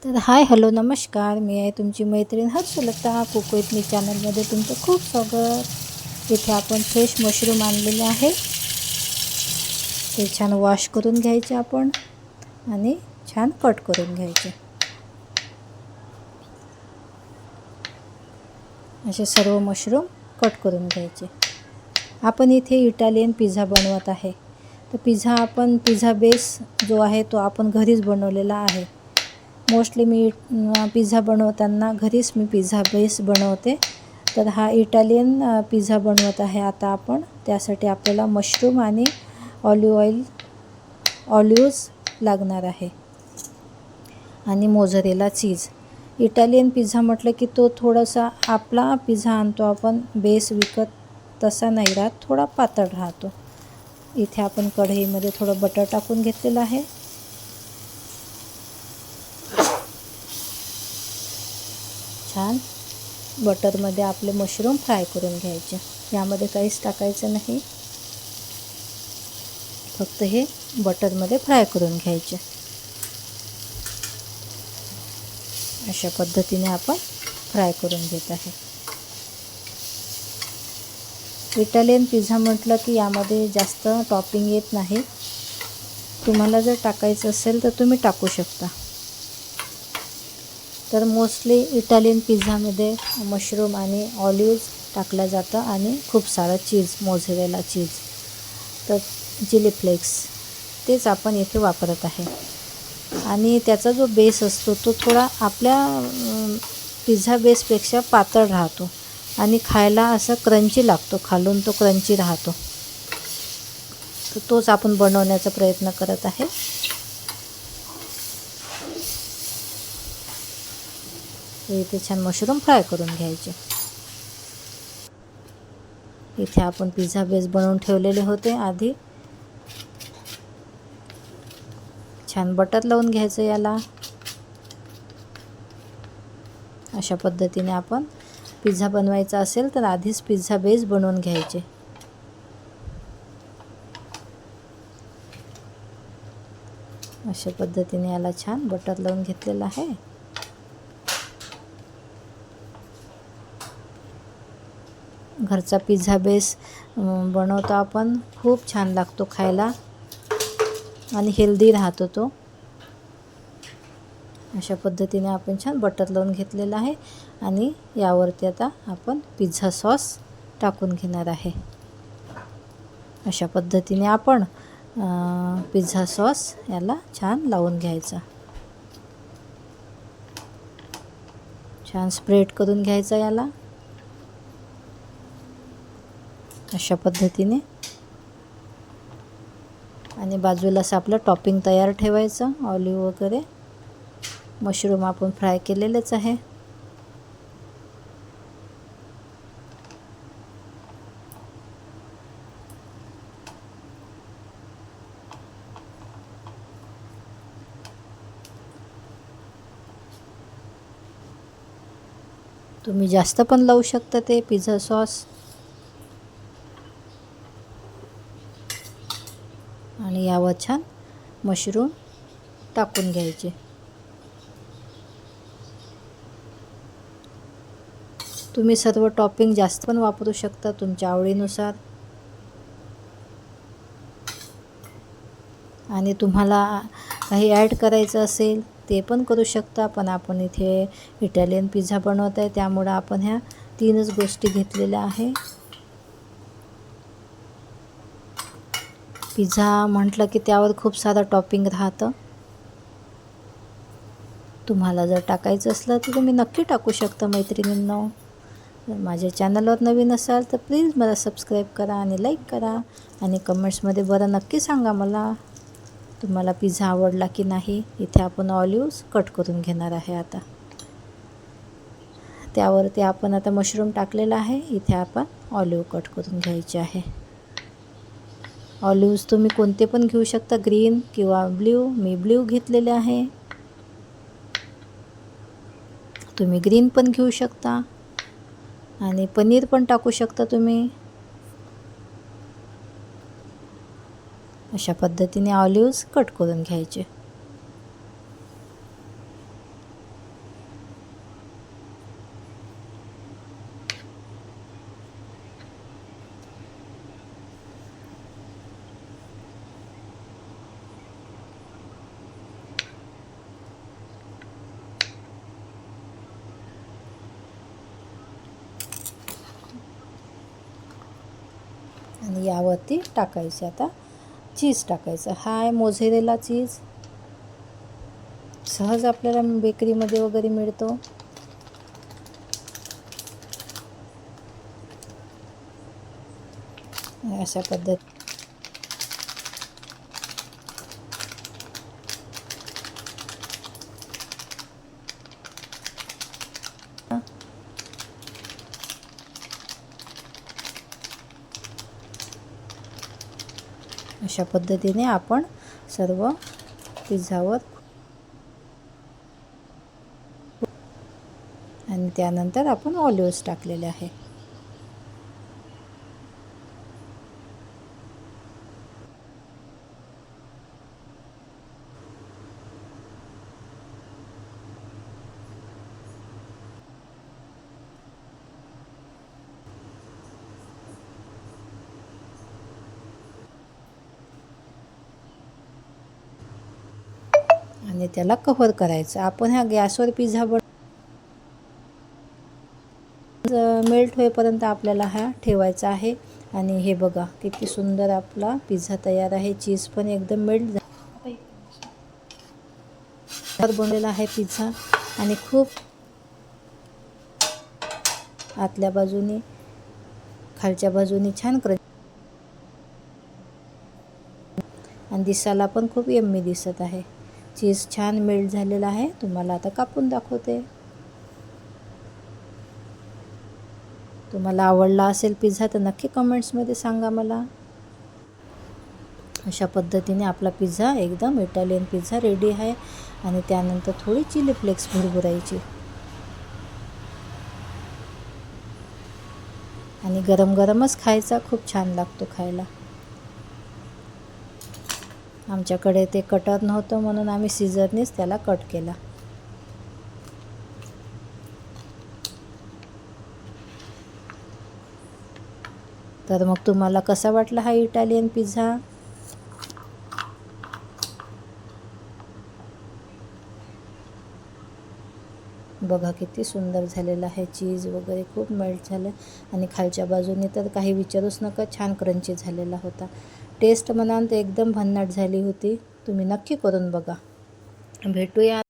तर hi hello नमस्कार, मी आहे तुमची मैत्रीण हर्षलता. कुक विथ मी चॅनलमध्ये तुमचं खूप स्वागत. इथे आपण फ्रेश मशरूम आणलेले आहे. ते छान वॉश करून घ्यायचे आपण आणि छान कट करून घ्यायचे. असे सर्व मशरूम कट करून घ्यायचे. आपण इथे इटालियन पिझ्झा बनवत आहे. तर पिझ्झा बेस जो आहे तो आपण घरीच बनवलेला आहे. मोस्टली मी पिझ्झा बनवताना घरीच मी पिझ्झा बेस बनवते. तर हा इटालियन पिझ्झा बनवत आहे आता आपण. त्यासाठी आपल्याला मशरूम आणि ऑलिव्हज लागणार आहे आणि मोझरेला चीज. इटालियन पिझ्झा म्हटलं की तो थोडासा आपला पिझ्झा आणतो आपण बेस विकत तसा नाही राहत, थोडा पातळ राहतो. इथे आपण कढईमध्ये थोडं बटर टाकून घेतलेलं आहे. छान बटरमध्ये आपले मशरूम फ्राय करून घ्यायचे. यामध्ये काहीच टाकायचं नाही, फक्त हे बटरमध्ये फ्राय करून घ्यायचे. अशा पद्धतीने आपण फ्राय करून घेत आहे. इटालियन पिझ्झा म्हटलं की यामध्ये जास्त टॉपिंग येत नाही. तुम्हाला जर टाकायचं असेल तर तुम्ही टाकू शकता. तर मोस्टली इटालियन पिझ्झामध्ये मशरूम आणि ऑलिव्हज टाकलं जातं आणि खूप सारं चीज, मोझरेला चीज, तर चिली फ्लेक्स तेच आपण इथे वापरत आहे. आणि त्याचा जो बेस असतो तो थोडा आपल्या पिझ्झा बेसपेक्षा पातळ राहतो आणि खायला असं क्रंची लागतो. खालून तो क्रंची राहतो. तर तोच आपण बनवण्याचा प्रयत्न करत आहे. इथे छान मशरूम फ्राय करून घ्यायचे. इथे आपण पिझ्झा बेस बनवून ठेवलेले होते आधी. छान बटर लावून घ्यायचं याला. अशा पद्धतीने आपण पिझ्झा बनवायचा असेल तर आधीच पिझ्झा बेस बनवून घ्यायचे. अशा पद्धतीने याला छान बटर लावून घेतलेलं आहे. घरचा पिझ्झा बेस बनवतो आपण, खूप छान लागतो खायला आणि हेल्दी राहतो तो. अशा पद्धतीने आपण छान बटर लावून घेतलेलं आहे आणि यावरती आता आपण पिझ्झा सॉस टाकून घेणार आहे. अशा पद्धतीने आपण पिझ्झा सॉस याला छान लावून घ्यायचा. छान स्प्रेड करून घ्यायचा याला. अशा पद्धतीने आणि बाजूलाच आपलं टॉपिंग तयार ठेवायचं. ऑलिव्ह वगैरे, मशरूम आपण फ्राय केलेलेच आहे. तुम्ही जास्त पण लावू शकता ते पिझ्झा सॉस. आणि यावर छान मशरूम टाकून घ्यायचे. तुम्ही सर्व टॉपिंग जास्त पण वापरू शकता तुमच्या आवडीनुसार. आणि तुम्हाला काही ॲड करायचं असेल ते पण करू शकता. पण आपण इथे इटालियन पिझ्झा बनवत आहे त्यामुळं आपण ह्या 3च गोष्टी घेतलेल्या आहे. पिझ्झा म्हटलं की त्यावर खूप सारं टॉपिंग राहतं. तुम्हाला जर टाकायचं असलं तर तुम्ही नक्की टाकू शकता मैत्रिणींनो. जर माझ्या चॅनलवर नवीन असाल तर प्लीज मला सबस्क्राईब करा आणि लाईक करा आणि कमेंट्समध्ये बरं नक्की सांगा मला तुम्हाला पिझ्झा आवडला की नाही. इथे आपण ऑलिव्हज कट करून घेणार आहे आता. त्यावरती आपण आता मशरूम टाकलेला आहे. इथे आपण ऑलिव्ह कट करून घ्यायचे आहे. ऑलिव्हज तुम्ही कोणते पण घेऊ शकता, ग्रीन किंवा ब्ल्यू. मी ब्ल्यू घेतलेले आहे. तुम्ही ग्रीन पण घेऊ शकता आणि पनीर पण टाकू शकता तुम्ही. अशा पद्धतीने ऑलिव्हज कट करून घ्यायचे. आणि यावरती टाकायचे आता चीज टाकायचं. हा आहे मोझरेला चीज. सहज आपल्याला बेकरीमध्ये वगैरे मिळतो. अशा पद्धती अशा पद्धतीने आपण सर्व पिझ्झावर आणि त्यानंतर आपण ऑलिव्हज टाकलेले आहे. आणि त्याला कव्हर करायचं. आपण ह्या गॅसवर पिझ्झा मेल्ट होईपर्यंत आपल्याला हा ठेवायचा आहे. आणि हे बघा किती सुंदर आपला पिझ्झा तयार आहे. चीज पण एकदम मेल्ट बनलेला आहे पिझ्झा आणि खूप आतल्या बाजूने खालच्या बाजूने छान आणि दिसायला पण खूप यम्मी दिसत आहे. चीज छान मेल्ट झालेला आहे. तुम्हाला आता कापून दाखवते. तुम्हाला आवडला असेल पिझ्झा तर नक्की कमेंट्समध्ये सांगा मला. अशा पद्धतीने आपला पिझ्झा एकदम इटालियन पिझ्झा रेडी आहे. आणि त्यानंतर थोडी चिली फ्लेक्स भुरभुरायची आणि गरम गरमच खायचा. खूप छान लागतो खायला. आमच्याकडे ते कटर नव्हतं म्हणून आम्ही सीझरनेच त्याला कट केला. तर मग तुम्हाला कसा वाटला हा इटालियन पिझ्झा? बघा किती सुंदर झालेला आहे. चीज वगैरे खूप मेल्ट झालं आणि खालच्या बाजूने तर काही विचारूच नका, छान क्रंची झालेला होता. टेस्ट म्हणाल तर एकदम भन्नाट झाली होती. तुम्ही नक्की करून बघा. भेटूया